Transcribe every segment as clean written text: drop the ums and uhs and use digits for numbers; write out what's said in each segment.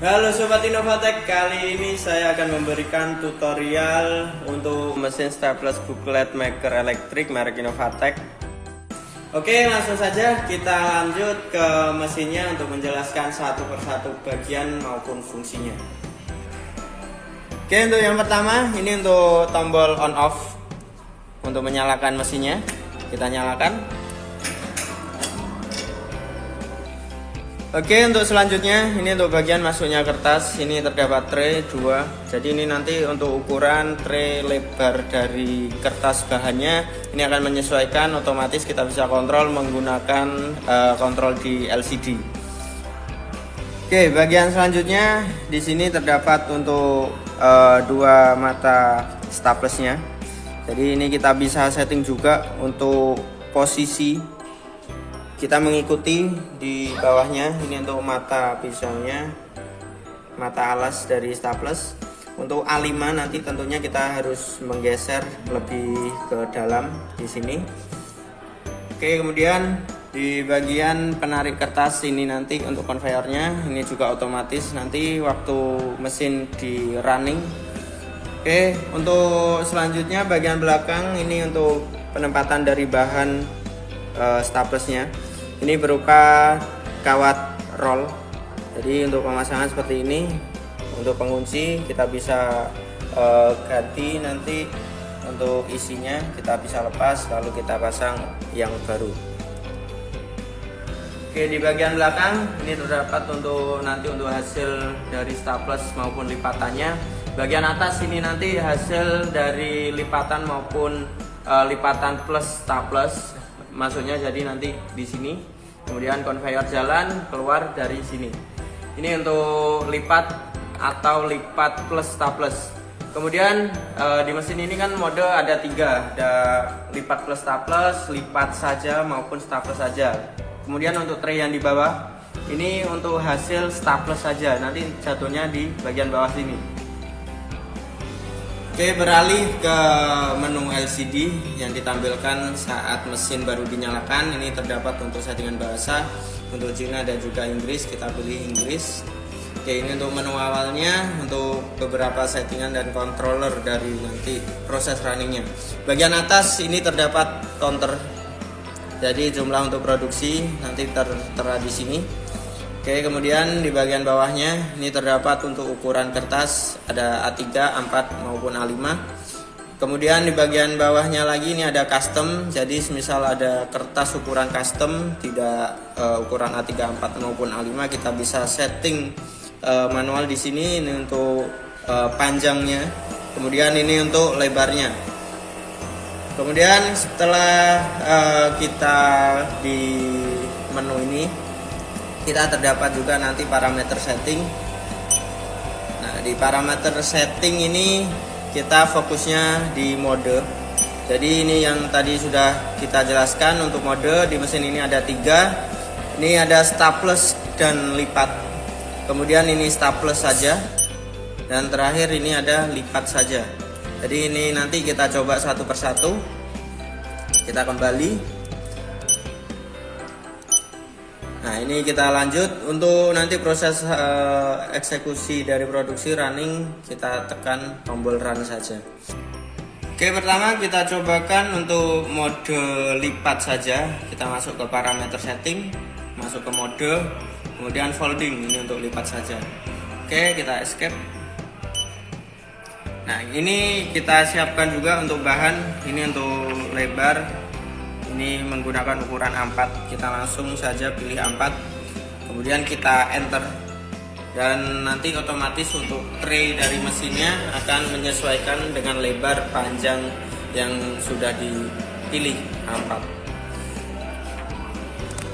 Halo Sobat Innovatech, kali ini saya akan memberikan tutorial untuk mesin staples booklet maker elektrik merek Innovatech. Oke, langsung saja kita lanjut ke mesinnya untuk menjelaskan satu persatu bagian maupun fungsinya. Oke, untuk yang pertama ini untuk tombol on off untuk menyalakan mesinnya. Kita nyalakan. Oke, untuk selanjutnya ini untuk bagian masuknya kertas. Ini terdapat tray 2. Jadi ini nanti untuk ukuran tray lebar dari kertas bahannya ini akan menyesuaikan, otomatis kita bisa kontrol menggunakan kontrol di LCD. Oke, bagian selanjutnya di sini terdapat untuk dua mata staplesnya. Jadi ini kita bisa setting juga untuk posisi. Kita mengikuti di bawahnya, ini untuk mata pisaunya, mata alas dari staples. Untuk A5 nanti tentunya kita harus menggeser lebih ke dalam di sini. Oke, kemudian di bagian penarik kertas ini nanti untuk konveyornya, ini juga otomatis nanti waktu mesin di running. Oke, untuk selanjutnya bagian belakang ini untuk penempatan dari bahan staplesnya. Ini berupa kawat roll. Jadi untuk pemasangan seperti ini, untuk pengunci kita bisa ganti nanti untuk isinya, kita bisa lepas lalu kita pasang yang baru. Oke, di bagian belakang ini terdapat untuk nanti untuk hasil dari staples maupun lipatannya. Bagian atas ini nanti hasil dari lipatan maupun lipatan plus staples. Masuknya jadi nanti di sini, kemudian konveyor jalan keluar dari sini. Ini untuk lipat atau lipat plus staples. Kemudian di mesin ini kan mode ada 3, ada lipat plus staples, lipat saja maupun staples saja. Kemudian untuk tray yang di bawah ini untuk hasil staples saja, nanti jatuhnya di bagian bawah sini. Oke, beralih ke menu LCD yang ditampilkan saat mesin baru dinyalakan. Ini terdapat untuk settingan bahasa untuk Cina dan juga Inggris, kita pilih Inggris. Oke, ini untuk menu awalnya, untuk beberapa settingan dan controller dari nanti proses runningnya. Bagian atas ini terdapat counter, jadi jumlah untuk produksi nanti tertera di sini. Oke, kemudian di bagian bawahnya ini terdapat untuk ukuran kertas, ada A3, A4 maupun A5. Kemudian di bagian bawahnya lagi ini ada custom, jadi semisal ada kertas ukuran custom tidak ukuran A3, A4 maupun A5, kita bisa setting manual di sini. Ini untuk panjangnya, kemudian ini untuk lebarnya. Kemudian setelah kita di menu ini, kita terdapat juga nanti parameter setting. Nah, di parameter setting ini kita fokusnya di mode. Jadi ini yang tadi sudah kita jelaskan untuk mode di mesin ini ada 3. Ini ada staples dan lipat. Kemudian ini staples saja. Dan terakhir ini ada lipat saja. Jadi ini nanti kita coba satu persatu. Kita kembali. Nah, ini kita lanjut untuk nanti proses eksekusi dari produksi running, kita tekan tombol run saja. Oke, pertama kita cobakan untuk mode lipat saja. Kita masuk ke parameter setting, masuk ke mode, kemudian folding, ini untuk lipat saja. Oke, kita escape. Nah, ini kita siapkan juga untuk bahan, ini untuk lebar. Ini menggunakan ukuran A4, kita langsung saja pilih A4, kemudian kita enter, dan nanti otomatis untuk tray dari mesinnya akan menyesuaikan dengan lebar panjang yang sudah dipilih A4.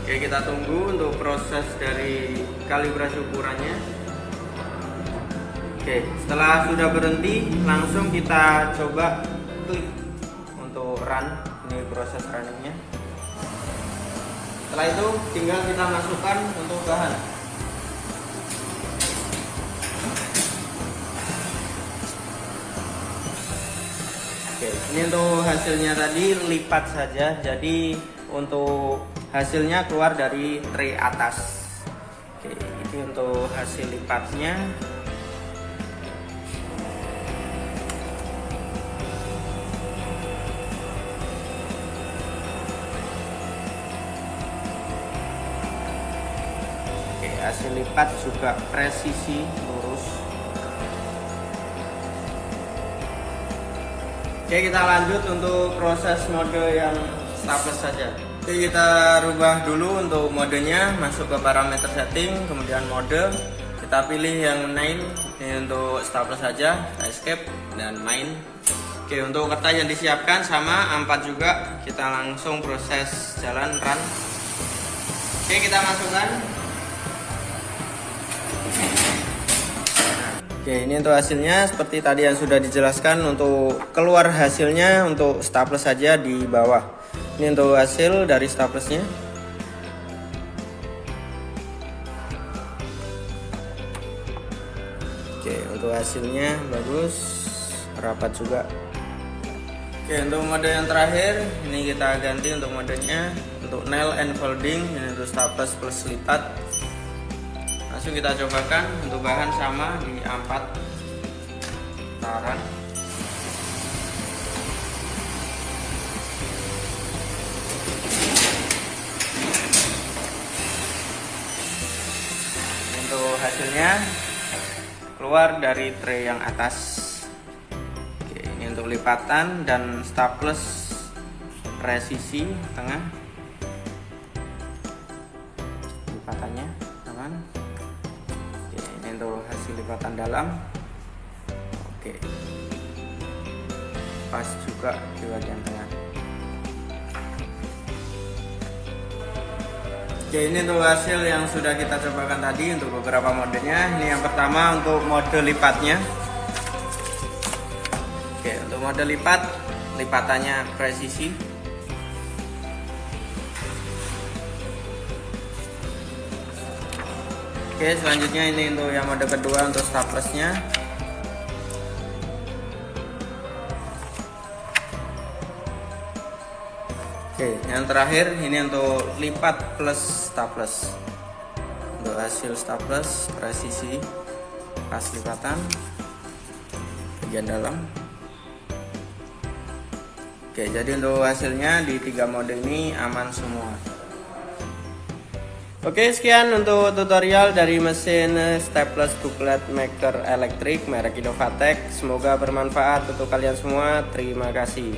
Oke, kita tunggu untuk proses dari kalibrasi ukurannya. Oke, setelah sudah berhenti langsung kita coba klik untuk run. Ini proses runningnya. Setelah itu tinggal kita masukkan untuk bahan. Oke, ini untuk hasilnya tadi lipat saja. Jadi untuk hasilnya keluar dari tray atas. Oke, ini Jadi untuk hasil lipatnya hasil lipat juga presisi lurus. Oke, kita lanjut untuk proses mode yang staples saja. Oke, kita rubah dulu untuk modenya, masuk ke parameter setting, kemudian mode, kita pilih yang main. Ini untuk staples saja, escape dan main. Oke, untuk kertas yang disiapkan sama A4 juga, kita langsung proses jalan run. Oke, kita masukkan. Oke, ini untuk hasilnya seperti tadi yang sudah dijelaskan. Untuk keluar hasilnya untuk staples saja di bawah. Ini untuk hasil dari staplesnya. Oke, untuk hasilnya bagus, rapat juga. Oke, untuk mode yang terakhir ini kita ganti untuk modenya untuk nail and folding. Ini untuk staples plus lipat. Langsung kita cobakan. Untuk bahan sama di A4 taran. Untuk hasilnya keluar dari tray yang atas. Oke, ini untuk lipatan dan staples presisi tengah. Lipatannya aman. Untuk hasil lipatan dalam, oke, pas juga di bagian tengah. Oke, ini untuk hasil yang sudah kita cobakan tadi untuk beberapa modenya. Ini yang pertama untuk mode lipatnya. Oke, untuk mode lipat, lipatannya presisi. Oke, selanjutnya ini untuk yang mode kedua untuk staplesnya. Oke, yang terakhir ini untuk lipat plus staples. Untuk hasil staples presisi pas lipatan bagian dalam. Oke, jadi untuk hasilnya di 3 mode ini aman semua. Oke, sekian untuk tutorial dari mesin staples booklet maker elektrik merek Innovatek. Semoga bermanfaat untuk kalian semua. Terima kasih.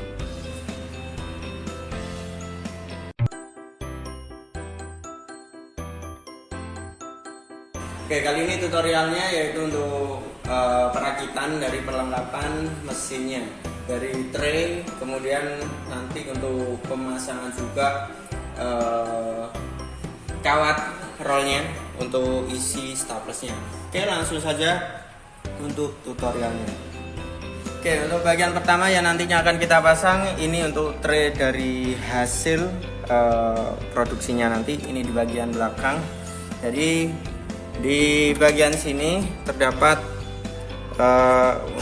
Oke, kali ini tutorialnya yaitu untuk perakitan dari perlengkapan mesinnya, dari tray, kemudian nanti untuk pemasangan juga kawat rollnya untuk isi staplesnya. Oke, langsung saja untuk tutorialnya. Oke, untuk bagian pertama yang nantinya akan kita pasang ini untuk tray dari hasil produksinya nanti. Ini di bagian belakang. Jadi di bagian sini terdapat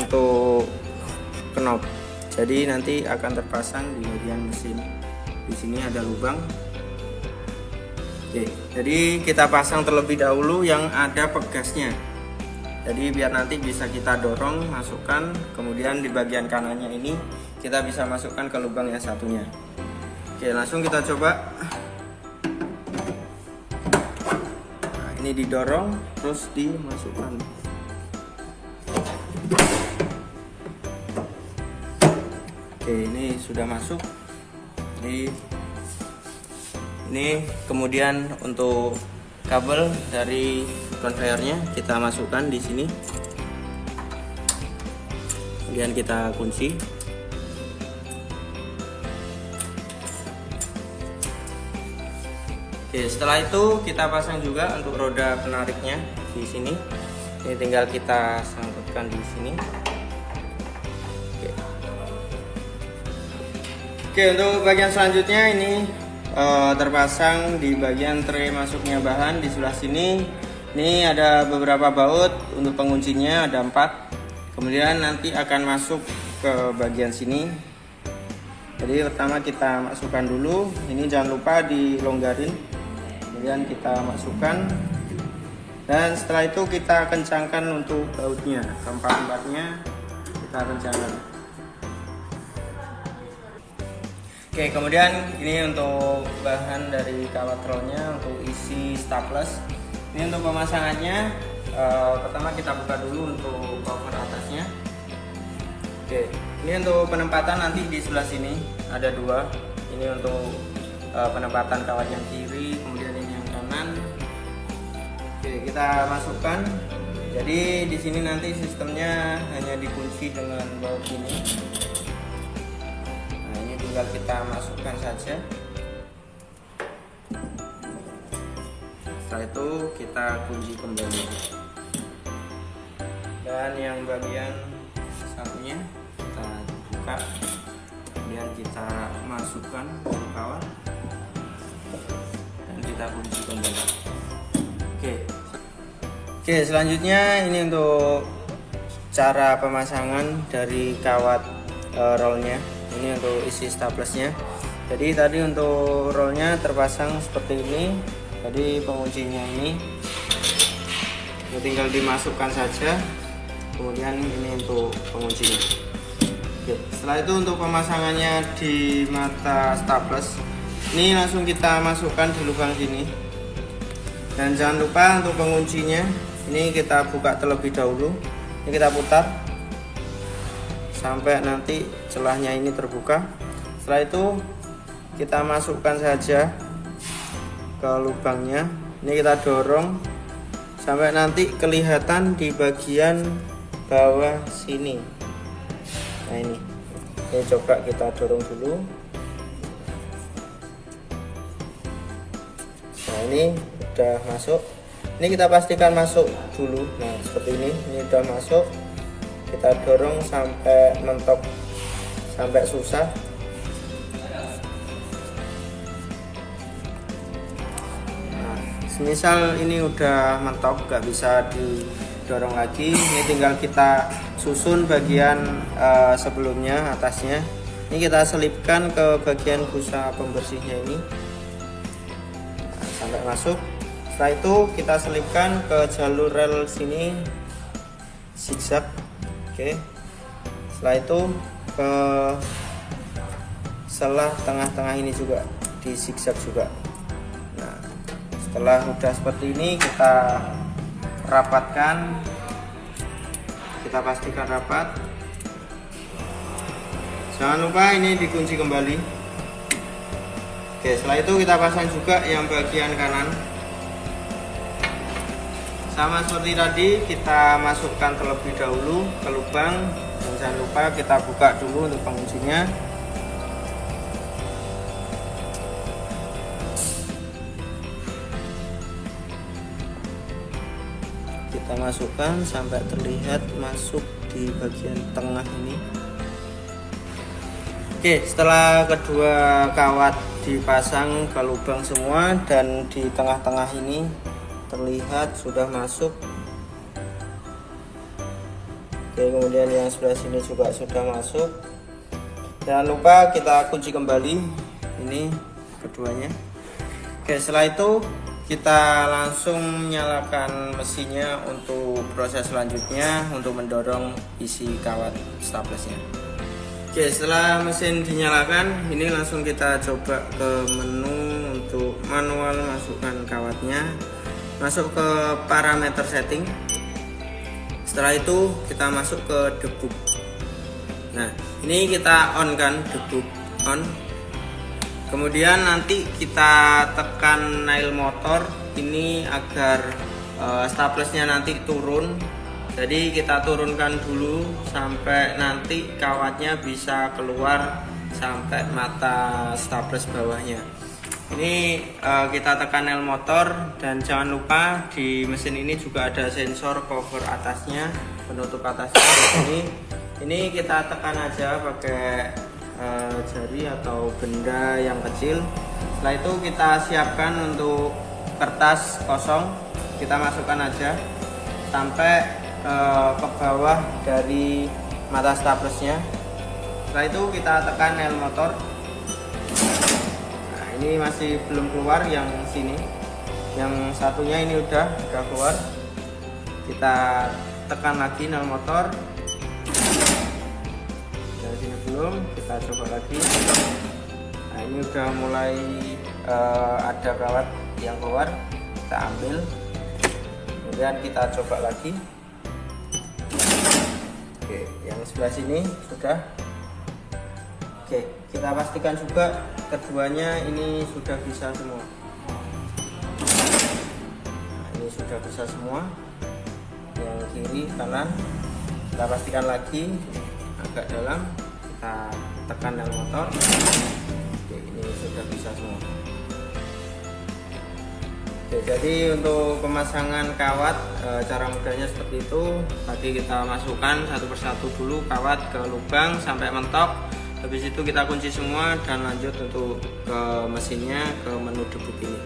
untuk knob. Jadi nanti akan terpasang di bagian mesin. Di sini ada lubang. Oke, jadi kita pasang terlebih dahulu yang ada pegasnya. Jadi biar nanti bisa kita dorong, masukkan, kemudian di bagian kanannya ini kita bisa masukkan ke lubang yang satunya. Oke, langsung kita coba. Nah, ini didorong, terus dimasukkan. Oke, ini sudah masuk. Ini kemudian untuk kabel dari conveyornya kita masukkan di sini, kemudian kita kunci. Oke, setelah itu kita pasang juga untuk roda penariknya di sini. Ini tinggal kita sangkutkan di sini. Oke, untuk bagian selanjutnya ini terpasang di bagian tray masuknya bahan di sebelah sini. Ini ada beberapa baut untuk penguncinya, ada 4. Kemudian nanti akan masuk ke bagian sini. Jadi pertama kita masukkan dulu. Ini jangan lupa dilonggarin. Kemudian kita masukkan. Dan setelah itu kita kencangkan untuk bautnya, keempat-empatnya kita kencangkan. Oke, kemudian ini untuk bahan dari kawat rollnya untuk isi staples. Ini untuk pemasangannya, pertama kita buka dulu untuk cover atasnya. Oke, ini untuk penempatan nanti di sebelah sini ada dua. Ini untuk penempatan kawat yang kiri, kemudian ini yang kanan. Oke, kita masukkan. Jadi di sini nanti sistemnya hanya dikunci dengan baut ini. Nah, ini tinggal kita masukkan saja. Setelah itu kita kunci kembali. Dan yang bagian satunya kita buka, kemudian kita masukkan ke kawat dan kita kunci kembali. Oke, selanjutnya ini untuk cara pemasangan dari kawat rollnya. Ini untuk isi staplesnya. Jadi tadi untuk rollnya terpasang seperti ini. Jadi penguncinya ini tinggal dimasukkan saja. Kemudian ini untuk penguncinya. Oke, setelah itu untuk pemasangannya di mata staples, ini langsung kita masukkan di lubang sini. Dan jangan lupa untuk penguncinya, ini kita buka terlebih dahulu. Ini kita putar sampai nanti celahnya ini terbuka. Setelah itu kita masukkan saja ke lubangnya. Ini kita dorong sampai nanti kelihatan di bagian bawah sini. Nah ini coba kita dorong dulu. Nah ini udah masuk. Ini kita pastikan masuk dulu. Nah seperti ini udah masuk. Kita dorong sampai mentok, sampai susah. Misal ini udah mentok, gak bisa didorong lagi, ini tinggal kita susun bagian sebelumnya, atasnya. Ini kita selipkan ke bagian busa pembersihnya ini, nah, sampai masuk. Setelah itu kita selipkan ke jalur rel sini, zigzag. Oke. Setelah itu ke selah tengah-tengah ini juga di zigzag juga. Setelah udah seperti ini kita rapatkan, kita pastikan rapat. Jangan lupa ini dikunci kembali. Oke, setelah itu kita pasang juga yang bagian kanan. Sama seperti tadi, kita masukkan terlebih dahulu ke lubang. Dan jangan lupa kita buka dulu untuk penguncinya. Kita masukkan sampai terlihat masuk di bagian tengah ini. Oke, setelah kedua kawat dipasang ke lubang semua dan di tengah-tengah ini terlihat sudah masuk. Oke, kemudian yang sebelah sini juga sudah masuk. Jangan lupa kita kunci kembali ini keduanya. Oke, setelah itu kita langsung nyalakan mesinnya untuk proses selanjutnya untuk mendorong isi kawat staplesnya. Oke, setelah mesin dinyalakan, ini langsung kita coba ke menu untuk manual masukkan kawatnya. Masuk ke parameter setting. Setelah itu kita masuk ke debug. Nah, ini kita on kan, debug on. Kemudian nanti kita tekan nail motor ini agar staplesnya nanti turun. Jadi kita turunkan dulu sampai nanti kawatnya bisa keluar sampai mata staples bawahnya. Ini kita tekan nail motor dan jangan lupa di mesin ini juga ada sensor cover atasnya, penutup atasnya di sini. Ini kita tekan aja pakai jari atau benda yang kecil. Setelah itu kita siapkan untuk kertas kosong, kita masukkan aja sampai ke bawah dari mata staplesnya. Setelah itu kita tekan nail motor. Nah, ini masih belum keluar yang sini, yang satunya ini udah keluar. kita tekan lagi nol motor. Dari sini belum, kita coba lagi. Nah ini udah mulai ada kawat yang keluar, kita ambil, kemudian kita coba lagi. Oke, yang sebelah sini sudah. Oke, kita pastikan juga keduanya ini sudah bisa semua. Nah, ini sudah bisa semua. Yang kiri kanan kita pastikan lagi agak dalam, kita tekan yang motor. Oke, ini sudah bisa semua. Oke, jadi untuk pemasangan kawat cara mudahnya seperti itu. Tadi kita masukkan satu persatu dulu kawat ke lubang sampai mentok. Habis itu kita kunci semua dan lanjut untuk ke mesinnya, ke menu debug ini.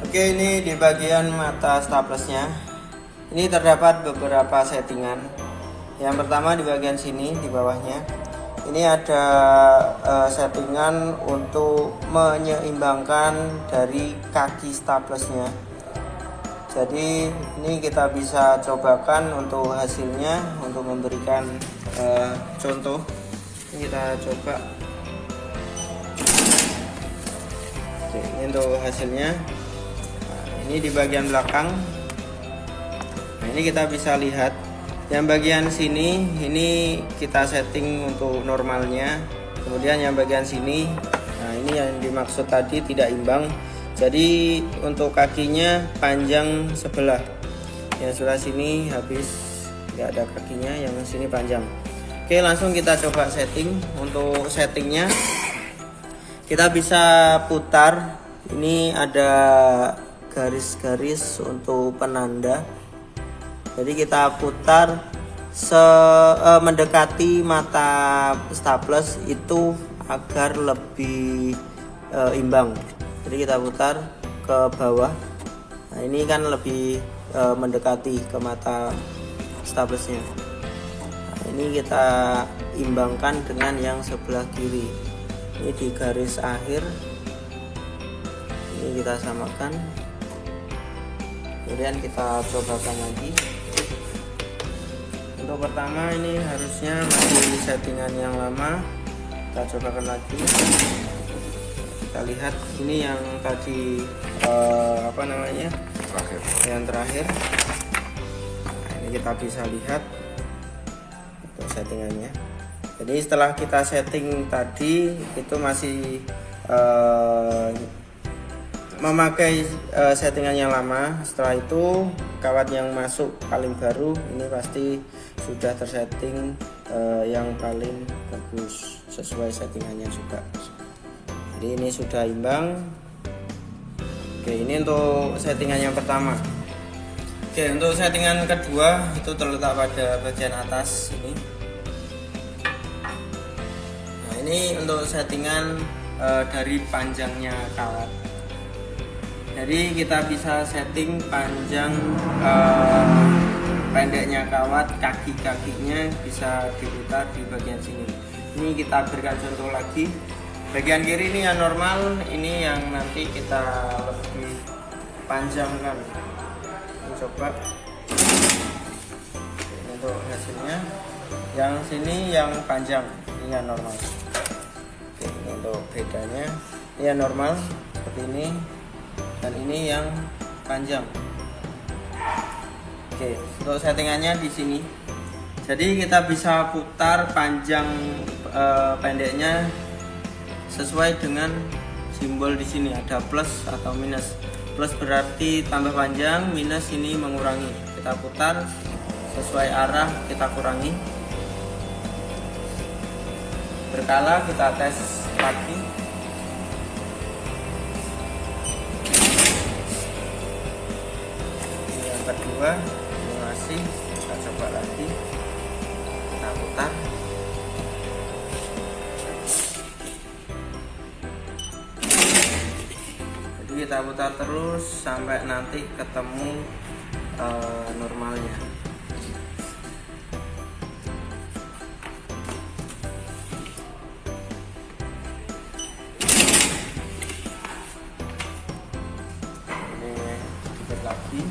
Oke, ini di bagian mata staplesnya ini terdapat beberapa settingan. Yang pertama di bagian sini di bawahnya ini ada settingan untuk menyeimbangkan dari kaki staplesnya. Jadi ini kita bisa cobakan untuk hasilnya, untuk memberikan contoh. Ini kita coba. Oke, ini untuk hasilnya. Nah, ini di bagian belakang. Nah, ini kita bisa lihat yang bagian sini ini kita setting untuk normalnya. Kemudian yang bagian sini, nah ini yang dimaksud tadi tidak imbang. Jadi untuk kakinya panjang sebelah. Yang sebelah sini habis nggak ada kakinya, yang sini panjang. Oke, langsung kita coba setting. Untuk settingnya kita bisa putar. Ini ada garis-garis untuk penanda. Jadi kita putar mendekati mata staples itu agar lebih imbang. Jadi kita putar ke bawah. Nah ini kan lebih mendekati ke mata staplesnya. Nah, ini kita imbangkan dengan yang sebelah kiri. Ini di garis akhir. Ini kita samakan. Kemudian kita cobakan lagi. Untuk pertama ini harusnya masih settingan yang lama. Kita cobakan lagi. Kita lihat ini yang tadi apa namanya? Terakhir. Yang terakhir. Nah, ini kita bisa lihat untuk settingannya. Jadi setelah kita setting tadi itu masih memakai settingan yang lama. Setelah itu kawat yang masuk paling baru ini pasti sudah tersetting yang paling bagus sesuai settingannya juga. Jadi ini sudah imbang. Oke, ini untuk settingan yang pertama. Oke, untuk settingan kedua itu terletak pada bagian atas ini. Nah, ini untuk settingan dari panjangnya kawat. Jadi kita bisa setting panjang pendeknya kawat, kaki-kakinya bisa diputar di bagian sini. Ini kita berikan contoh lagi. Bagian kiri ini yang normal, ini yang nanti kita lebih panjangkan. Ini coba. Ini untuk hasilnya. Yang sini yang panjang, ini yang normal. Oke, ini untuk bedanya. Ini yang normal seperti ini. Dan ini yang panjang. Oke, untuk settingannya di sini. Jadi kita bisa putar panjang pendeknya sesuai dengan simbol di sini, ada plus atau minus. Plus berarti tambah panjang, minus ini mengurangi. Kita putar sesuai arah, kita kurangi. Berkala kita tes lagi. Kedua ini masih, kita coba lagi, kita putar. Jadi kita putar terus sampai nanti ketemu normalnya. Ini sedikit lagi.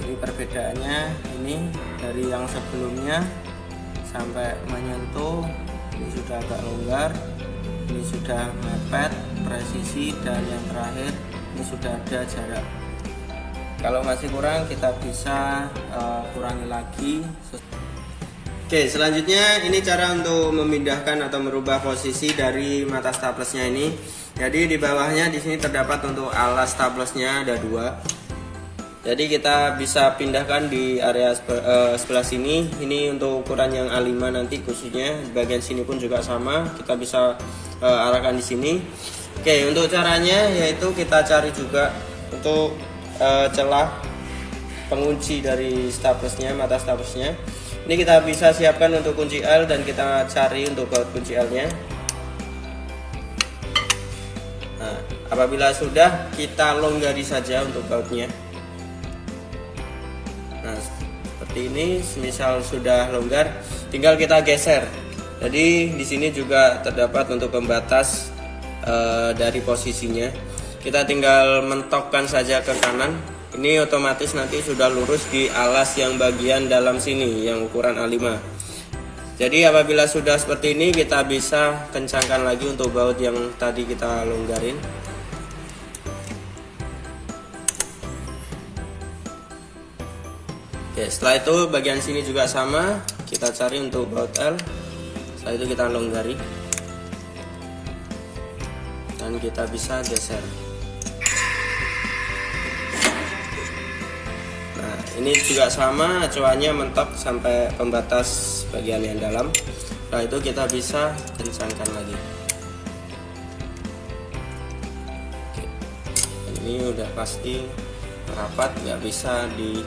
Jadi perbedaannya ini dari yang sebelumnya sampai menyentuh, ini sudah agak longgar, ini sudah mepet, presisi, dan yang terakhir ini sudah ada jarak. Kalau masih kurang kita bisa kurangi lagi. Oke, selanjutnya ini cara untuk memindahkan atau merubah posisi dari mata staplesnya ini. Jadi di bawahnya di sini terdapat untuk alas staplesnya ada 2. Jadi kita bisa pindahkan di area sebelah sini. Ini untuk ukuran yang A5 nanti khususnya. Di bagian sini pun juga sama. Kita bisa arahkan di sini. Oke, untuk caranya yaitu kita cari juga untuk celah pengunci dari staplesnya, mata staplesnya. Ini kita bisa siapkan untuk kunci L dan kita cari untuk baut kunci L-nya. Nah, apabila sudah, kita longgari saja untuk bautnya. Nah, seperti ini, misal sudah longgar, tinggal kita geser. Jadi di sini juga terdapat untuk pembatas dari posisinya. Kita tinggal mentokkan saja ke kanan. Ini otomatis nanti sudah lurus di alas yang bagian dalam sini yang ukuran A5. Jadi apabila sudah seperti ini, kita bisa kencangkan lagi untuk baut yang tadi kita longgarin. Oke, setelah itu bagian sini juga sama, kita cari untuk baut L. Setelah itu kita longgari dan kita bisa geser. Nah, ini juga sama, acuannya mentok sampai pembatas bagian yang dalam. Setelah itu kita bisa kencangkan lagi. Oke. Ini udah pasti rapat, nggak bisa di